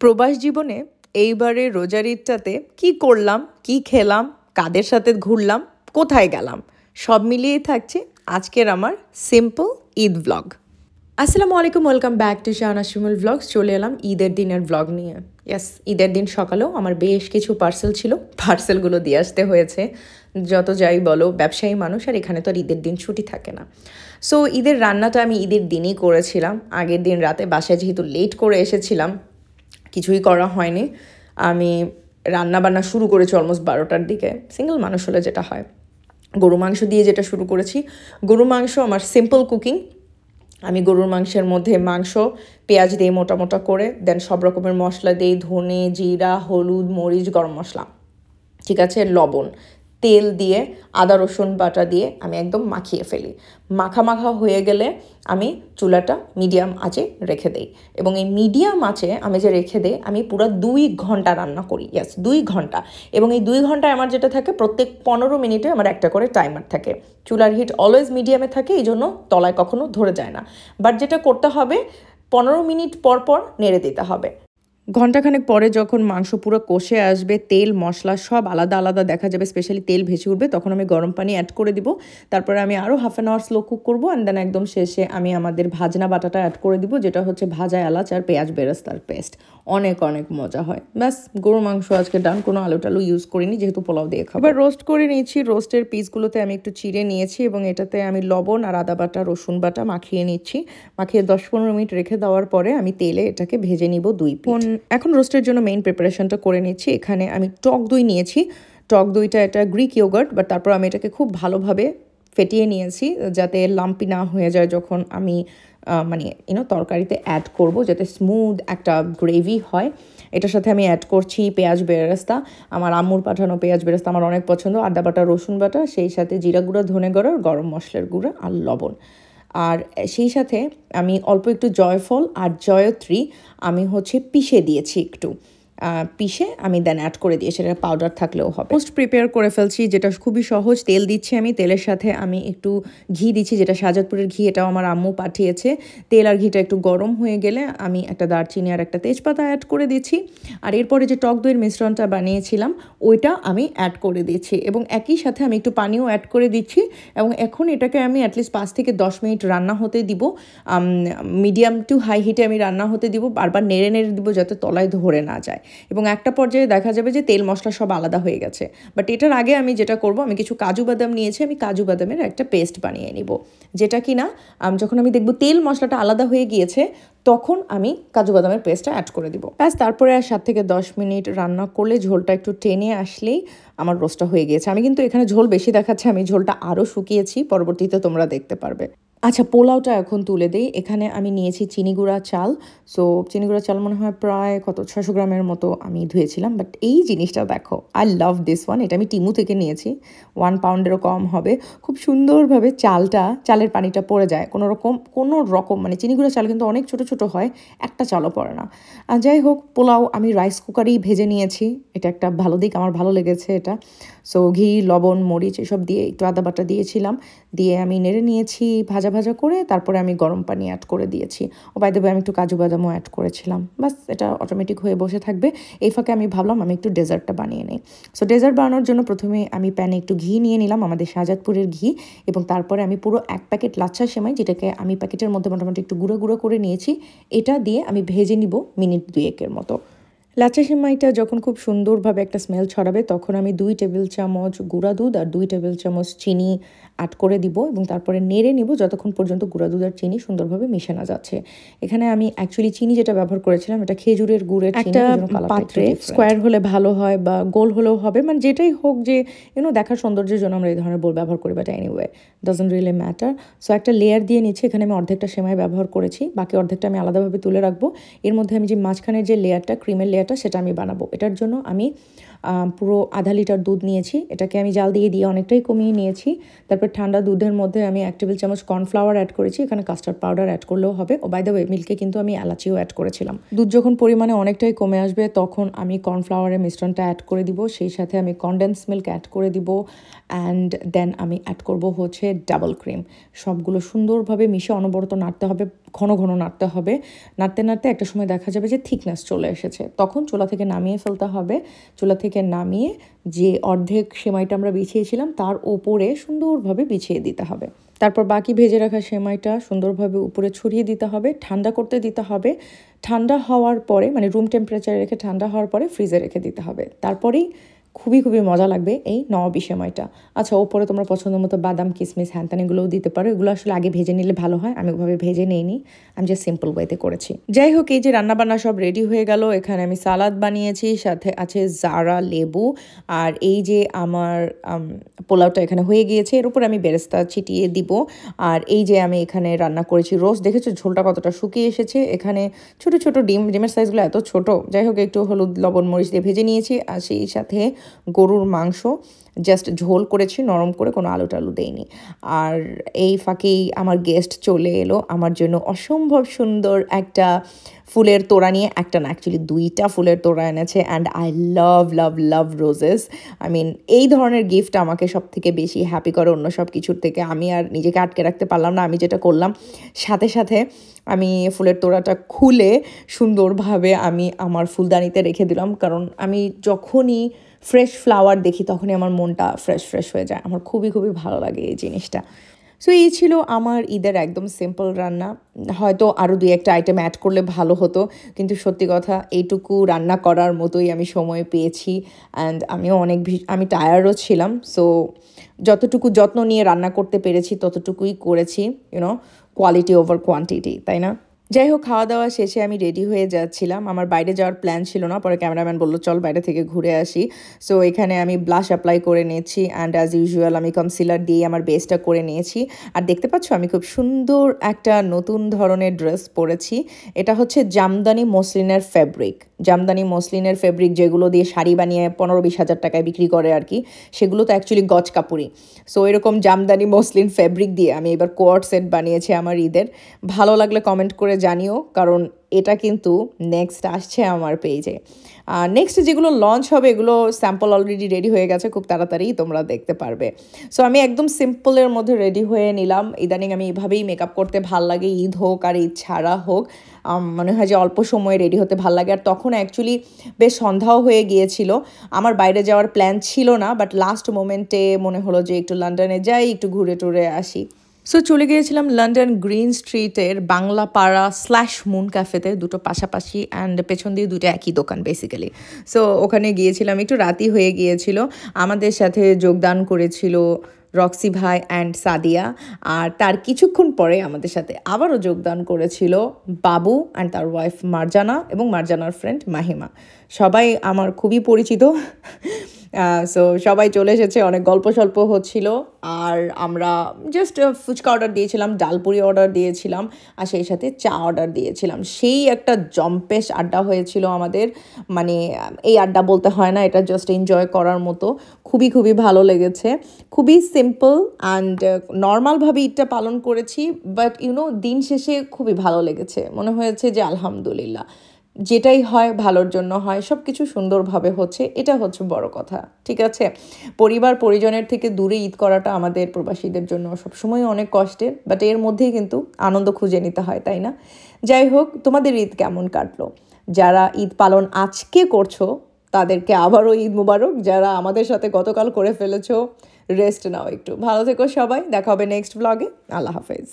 প্রবাস জীবনে এইবারে রোজার ঈদটাতে কী করলাম, কী খেলাম, কাদের সাথে ঘুরলাম, কোথায় গেলাম, সব মিলিয়েই থাকছে আজকের আমার সিম্পল ঈদ ভ্লগ। আসসালামু আলাইকুম, welcome back to Shahana Shimul vlogs. চলে এলাম ঈদের দিনের ভ্লগ নিয়ে। ইয়াস, ঈদের দিন সকালেও আমার বেশ কিছু পার্সেল ছিল, পার্সেলগুলো দিয়ে আসতে হয়েছে। যত যাই বলো, ব্যবসায়ী মানুষ, আর এখানে তো আর ঈদের দিন ছুটি থাকে না। সো ঈদের রান্নাটা আমি ঈদের দিনই করেছিলাম। আগের দিন রাতে বাসায় যেহেতু লেট করে এসেছিলাম, কিছুই করা হয়নি। আমি রান্না বান্না শুরু করেছি অলমোস্ট 12টার দিকে। সিঙ্গেল মানুষ হলে যেটা হয়, গরু মাংস দিয়ে যেটা শুরু করেছি। গরু মাংস আমার সিম্পল কুকিং। আমি গরুর মাংসের মধ্যে মাংস পেঁয়াজ দিয়ে মোটা মোটা করে, দেন সব রকমের মশলা দিই, ধনে, জিরা, হলুদ, মরিচ, গরম মশলা, ঠিক আছে, লবণ, তেল দিয়ে আদা রসুন বাটা দিয়ে আমি একদম মাখিয়ে ফেলি। মাখা মাখা হয়ে গেলে আমি চুলাটা মিডিয়াম আঁচে রেখে দেই, এবং এই মিডিয়াম আঁচে আমি যে রেখে দেই, আমি পুরো 2 ঘন্টা রান্না করি। ইয়াস, 2 ঘন্টা। এবং এই 2 ঘন্টায় আমার যেটা থাকে, প্রত্যেক 15 মিনিটে আমার একটা করে টাইমার থাকে। চুলার হিট অলওয়েজ মিডিয়ামে থাকে, এই জন্য তলায় কখনো ধরে যায় না। বাট যেটা করতে হবে, 15 মিনিট পর পর নেড়ে দিতে হবে। ঘণ্টাখানেক পরে যখন মাংস পুরো কষে আসবে, তেল মশলা সব আলাদা আলাদা দেখা যাবে, স্পেশালি তেল ভেসে উঠবে, তখন আমি গরম পানি অ্যাড করে দিব। তারপরে আমি আরও half an hour slow cook করবো, অ্যান্ড দেন একদম শেষে আমি আমাদের ভাজনা বাটাটা অ্যাড করে দিব, যেটা হচ্ছে ভাজা এলাচ আর পেঁয়াজ বেরেস্তার পেস্ট। অনেক অনেক মজা হয়। ব্যাস, গরু মাংস আজকে ডান। কোনো আলু টালু ইউজ করিনি, যেহেতু পোলাও দিয়ে খাবো। এবার রোস্ট করে নিয়েছি। রোস্টের পিসগুলোতে আমি একটু চিড়ে নিয়েছি, এবং এটাতে আমি লবণ আর আদা বাটা রসুন বাটা মাখিয়ে নিচ্ছি। মাখিয়ে 10-15 মিনিট রেখে দেওয়ার পরে আমি তেলে এটাকে ভেজে নিব 2 পিঠ। এখন রোস্টের জন্য মেইন প্রিপারেশনটা করে নিচ্ছি। এখানে আমি টক দই নিয়েছি। টক দইটা এটা গ্রিক ইয়োগার্ট, বাট তারপর আমি এটাকে খুব ভালোভাবে ফেটিয়ে নিয়েছি, যাতে লাম্পি না হয়ে যায় যখন আমি তরকারিতে অ্যাড করব, যাতে স্মুথ একটা গ্রেভি হয়। এটার সাথে আমি অ্যাড করছি পেঁয়াজ বেরেস্তা। আমার আম্মুর পাঠানো পেঁয়াজ বেরেস্তা আমার অনেক পছন্দ। আদা বাটা রসুন বাটা, সেই সাথে জিরা গুঁড়া, ধনে গুঁড়া, গরম মশলার গুঁড়া আর লবণ। আর সেই সাথে আমি অল্প একটু জয়ফল আর জয়ত্রী আমি পিষে দিয়েছি, একটু পিষে আমি দেন অ্যাড করে দিয়েছি। এটা পাউডার থাকলেও হবে। পোস্ট প্রিপেয়ার করে ফেলছি, যেটা খুবই সহজ। তেল দিচ্ছি আমি, তেলের সাথে আমি একটু ঘি দিচ্ছি, যেটা শাহজাদপুরের ঘি, এটাও আমার আম্মু পাঠিয়েছে। তেল আর ঘিটা একটু গরম হয়ে গেলে আমি একটা দারচিনি আর একটা তেজপাতা অ্যাড করে দিচ্ছি। আর এরপরে যে টক দইয়ের মিশ্রণটা বানিয়েছিলাম ওইটা আমি অ্যাড করে দিচ্ছি, এবং একই সাথে আমি একটু পানিও অ্যাড করে দিচ্ছি। এবং এখন এটাকে আমি অ্যাটলিস্ট 5 থেকে 10 মিনিট রান্না হতে দিব। মিডিয়াম টু হাই হিটে আমি রান্না হতে দিব, বারবার নেড়ে নেড়ে দিব, যাতে তলায় ধরে না যায়। এবং একটা পর্যায়ে দেখা যাবে যে তেল মশলা সব আলাদা হয়ে গেছে। বাট এটার আগে আমি যেটা করব, আমি কিছু কাজু বাদাম নিয়েছি, আমি কাজু বাদামের একটা পেস্ট বানিয়ে নিব, যেটা কি না যখন আমি দেখব তেল মশলাটা আলাদা হয়ে গিয়েছে, তখন আমি কাজু বাদামের পেস্টটা অ্যাড করে দিব। ব্যাস, তারপরে আর 7 থেকে 10 মিনিট রান্না করলে ঝোলটা একটু টেনে আসলেই আমার রোস্টটা হয়ে গিয়েছে। আমি কিন্তু এখানে ঝোল বেশি দেখাচ্ছে, আমি ঝোলটা আরও শুকিয়েছি, পরবর্তীতে তোমরা দেখতে পারবে। আচ্ছা, পোলাওটা এখন তুলে দিই। এখানে আমি নিয়েছি চিনি গুঁড়া চাল। সো চিনি গুঁড়া চাল মনে হয় প্রায় 600 গ্রামের মতো আমি ধুয়েছিলাম। বাট এই জিনিসটা দেখো, আই লাভ দিস ওয়ান। এটা আমি টিমু থেকে নিয়েছি, 1 পাউন্ডেরও কম হবে। খুব সুন্দরভাবে চালের পানিটা পড়ে যায়, কোনো রকম চিনি গুঁড়া চাল কিন্তু অনেক ছোট ছোট হয়, একটা চালও পড়ে না। আর যাই হোক, পোলাও আমি রাইস কুকারেই ভেজে নিয়েছি। এটা একটা ভালো দিক, আমার ভালো লেগেছে এটা। সো ঘি, লবণ, মরিচ এসব দিয়ে একটু আদা বাটা দিয়েছিলাম, দিয়ে আমি নেড়ে নিয়েছি ভাজা ভাজা করে। তারপরে আমি গরম পানি অ্যাড করে দিয়েছি। বাই দ্য ওয়ে, আমি একটু কাজু বাদামও অ্যাড করেছিলাম। বাস, এটা অটোমেটিক হয়ে বসে থাকবে। এই ফাঁকে আমি ভাবলাম আমি একটু ডেজার্টটা বানিয়ে নিই। সো ডেজার্ট বানানোর জন্য প্রথমে আমি প্যানে একটু ঘি নিয়ে নিলাম, আমাদের শাহজাদপুরের ঘি, এবং তারপরে আমি পুরো 1 প্যাকেট লাচ্ছা সেমাই, যেটাকে আমি প্যাকেটের মধ্যে মোটামুটি একটু গুঁড়ো গুঁড়ো করে নিয়েছি, এটা দিয়ে আমি ভেজে নিব মিনিট 2-1 মতো। লাচ্ছা সেমাইটা যখন খুব সুন্দরভাবে একটা স্মেল ছড়াবে, তখন আমি 2 টেবিল চামচ গুঁড়া দুধ আর 2 টেবিল চামচ চিনি অ্যাড করে দিব, এবং তারপরে নেড়ে নিব যতক্ষণ পর্যন্ত গুঁড়া দুধ আর চিনি সুন্দরভাবে মিশে না যাচ্ছে। এখানে আমি অ্যাকচুয়ালি চিনি যেটা ব্যবহার করেছিলাম, এটা খেজুরের গুড়ের চিনি। একটা পাত্রে স্কোয়ার হলে ভালো হয় বা গোল হলেও হবে, যেটাই হোক, যে দেখার সৌন্দর্যের জন্য আমরা এই ধরনের বোল ব্যবহার করি, but anyway doesn't really matter. So একটা লেয়ার দিয়ে নিচ্ছি। এখানে আমি অর্ধেকটা সেমাই ব্যবহার করেছি, বাকি অর্ধেকটা আমি আলাদাভাবে তুলে রাখবো। এর মধ্যে আমি যে মাঝখানের যে লেয়ারটা, ক্রিমের লেয়ারটা, সেটা আমি বানাবো। এটার জন্য আমি পুরো আধা লিটার দুধ নিয়েছি। এটাকে আমি জাল দিয়ে অনেকটাই কমিয়ে নিয়েছি। তারপর ঠান্ডা দুধের মধ্যে আমি 1 টেবিল চামচ কর্নফ্লাওয়ার অ্যাড করেছি। এখানে কাস্টার্ড পাউডার অ্যাড করলেও হবে। ও বাই দ্য ওয়ে, মিল্কে কিন্তু আমি এলাচিও অ্যাড করেছিলাম। দুধ যখন পরিমাণে অনেকটাই কমে আসবে, তখন আমি কর্নফ্লাওয়ারের মিশ্রণটা অ্যাড করে দিব। সেই সাথে আমি কনডেন্স মিল্ক অ্যাড করে দিব, অ্যান্ড দেন আমি অ্যাড করব ডাবল ক্রিম। সবগুলো সুন্দরভাবে মিশে অনবরত নাড়তে হবে। ঘন ঘন নাড়তে হবে। নাড়তে নাড়তে একটা সময় দেখা যাবে যে থিকনেস চলে এসেছে, তখন চুলা থেকে নামিয়ে ফেলতে হবে। চুলা থেকে নামিয়ে যে অর্ধেক সেমাইটা আমরা বিছিয়েছিলাম তার ওপরে সুন্দরভাবে বিছিয়ে দিতে হবে। তারপর বাকি ভেজে রাখা সেমাইটা সুন্দরভাবে উপরে ছড়িয়ে দিতে হবে, ঠান্ডা করতে দিতে হবে। ঠান্ডা হওয়ার পরে, মানে রুম টেম্পারেচারে রেখে ঠান্ডা হওয়ার পরে ফ্রিজে রেখে দিতে হবে। তারপরেই খুবই খুবই মজা লাগবে এই নবাবী সেমাইটা। আচ্ছা, ওপরে তোমরা পছন্দ মতো বাদাম, কিশমিশ, হ্যানত্যান এগুলোও দিতে পারো। এগুলো আসলে আগে ভেজে নিলে ভালো হয়, আমি ওভাবে ভেজে নেইনি, আমি জাস্ট সিম্পল ওয়েতে করেছি। যাই হোক, এই যে রান্নাবান্না সব রেডি হয়ে গেল। এখানে আমি সালাদ বানিয়েছি, সাথে আছে জারা লেবু, আর এই যে আমার পোলাওটা এখানে হয়ে গিয়েছে, এর উপর আমি বেরেস্তা ছিটিয়ে দিব। আর এই যে আমি এখানে রান্না করেছি রোস্ট, দেখেছো ঝোলটা কতটা শুকিয়ে এসেছে। এখানে ছোট ছোট ডিমের সাইজগুলো এত ছোট। যাই হোক, একটু হলুদ লবণ মরিচ দিয়ে ভেজে নিয়েছি। আর সেই সাথে গরুর মাংস জাস্ট ঝোল করেছি নরম করে, কোনো আলু টালু দেইনি। আর এই ফাঁকেই আমার গেস্ট চলে এলো আমার জন্য অসম্ভব সুন্দর একটা ফুলের তোড়া নিয়ে। একটা না, অ্যাকচুয়ালি 2টা ফুলের তোড়া এনেছে। And I love love love roses. I mean, এই ধরনের গিফট আমাকে সব থেকে বেশি হ্যাপি করে অন্য সব কিছুর থেকে। আমি আর নিজেকে আটকে রাখতে পারলাম না। আমি যেটা করলাম, সাথে সাথে আমি ফুলের তোড়াটা খুলে সুন্দরভাবে আমি আমার ফুলদানিতে রেখে দিলাম। কারণ আমি যখনই ফ্রেশ ফ্লাওয়ার দেখি তখনই আমার মনটা ফ্রেশ ফ্রেশ হয়ে যায়। আমার খুবই খুবই ভালো লাগে এই জিনিসটা। সো এই ছিল আমার ঈদের একদম সিম্পল রান্না। হয়তো আরও 2-1টা আইটেম অ্যাড করলে ভালো হতো, কিন্তু সত্যি কথা এইটুকু রান্না করার মতোই আমি সময় পেয়েছি। অ্যান্ড আমিও আমি টায়ার্ডও ছিলাম। সো যতটুকু যত্ন নিয়ে রান্না করতে পেরেছি ততটুকুই করেছি, কোয়ালিটি ওভার কোয়ান্টিটি, তাই না? যাই হোক, খাওয়া দাওয়া শেষে আমি রেডি হয়ে যাচ্ছিলাম। আমার বাইরে যাওয়ার প্ল্যান ছিল না, পরে ক্যামেরাম্যান বললো চল বাইরে থেকে ঘুরে আসি। সো এখানে আমি ব্লাশ অ্যাপ্লাই করে নিয়েছি, অ্যান্ড অ্যাজ ইউজুয়াল আমি কনসিলার দিয়ে আমার বেসটা করে নিয়েছি। আর দেখতে পাচ্ছ আমি খুব সুন্দর একটা নতুন ধরনের ড্রেস পরেছি। এটা হচ্ছে জামদানি মসলিনের ফেব্রিক। জামদানি মসলিনের ফেব্রিক যেগুলো দিয়ে শাড়ি বানিয়ে 15-20 হাজার টাকায় বিক্রি করে আর কি, সেগুলো তো অ্যাকচুয়ালি গজ কাপড়ই। সো এরকম জামদানি মসলিন ফেব্রিক দিয়ে আমি এবার কোয়ার্ড সেট বানিয়েছি আমার ঈদের। ভালো লাগলে কমেন্ট করে জানিও, কারণ এটা কিন্তু নেক্সট আসছে আমার পেজে। আর নেক্সট যেগুলো লঞ্চ হবে এগুলো স্যাম্পল অলরেডি রেডি হয়ে গেছে, খুব তাড়াতাড়ি তোমরা দেখতে পারবে। সো আমি একদম সিম্পলের মধ্যে রেডি হয়ে নিলাম। ইদানিং আমি এভাবেই মেকআপ করতে ভাল লাগে, ঈদ হোক আর ঈদ ছাড়া হোক। মনে হয় যে অল্প সময়ে রেডি হতে ভাল লাগে। আর তখন অ্যাকচুয়ালি বেশ সন্ধ্যাও হয়ে গিয়েছিল। আমার বাইরে যাওয়ার প্ল্যান ছিল না, বাট লাস্ট মোমেন্টে মনে হলো যে একটু লন্ডনে যাই, একটু ঘুরে টুরে আসি। সো চলে গিয়েছিলাম লন্ডন গ্রিন স্ট্রিটের বাংলা পাড়া /মুন ক্যাফেতে, দুটো পাশাপাশি, অ্যান্ড পেছন দিয়ে দুটো একই দোকান বেসিক্যালি। সো ওখানে গিয়েছিলাম, একটু রাতই হয়ে গিয়েছিল। আমাদের সাথে যোগদান করেছিল রক্সি ভাই অ্যান্ড সাদিয়া। আর তার কিছুক্ষণ পরে আমাদের সাথে আবারও যোগদান করেছিল বাবু অ্যান্ড তার ওয়াইফ মার্জানা এবং মার্জানার ফ্রেন্ড মাহিমা। সবাই আমার খুবই পরিচিত। সো সবাই চলে এসেছে, অনেক গল্প সল্প হচ্ছিল। আর আমরা জাস্ট ফুচকা অর্ডার দিয়েছিলাম, ডালপুরি অর্ডার দিয়েছিলাম, আর সেই সাথে চা অর্ডার দিয়েছিলাম। সেই একটা জম্পেশ আড্ডা হয়েছিল আমাদের। মানে এই আড্ডা বলতে হয় না, এটা জাস্ট এনজয় করার মতো। খুবই খুবই ভালো লেগেছে। খুবই সিম্পল অ্যান্ড নর্মালভাবে ঈদটা পালন করেছি, বাট দিন শেষে খুবই ভালো লেগেছে। মনে হয়েছে যে আলহামদুলিল্লাহ, যেটাই হয় ভালোর জন্য হয়, সব কিছু সুন্দরভাবে হচ্ছে, এটা হচ্ছে বড় কথা। ঠিক আছে, পরিবার পরিজনের থেকে দূরে ঈদ করাটা আমাদের প্রবাসীদের জন্য সবসময় অনেক কষ্টের, বাট এর মধ্যেই কিন্তু আনন্দ খুঁজে নিতে হয়, তাই না? যাই হোক, তোমাদের ঈদ কেমন কাটলো? যারা ঈদ পালন আজকে করছো তাদেরকে আবারও ঈদ মুবারক। যারা আমাদের সাথে গতকাল করে ফেলেছো, রেস্ট নাও একটু। ভালো থেকো সবাই, দেখা হবে নেক্সট ব্লগে। আল্লাহ হাফেজ।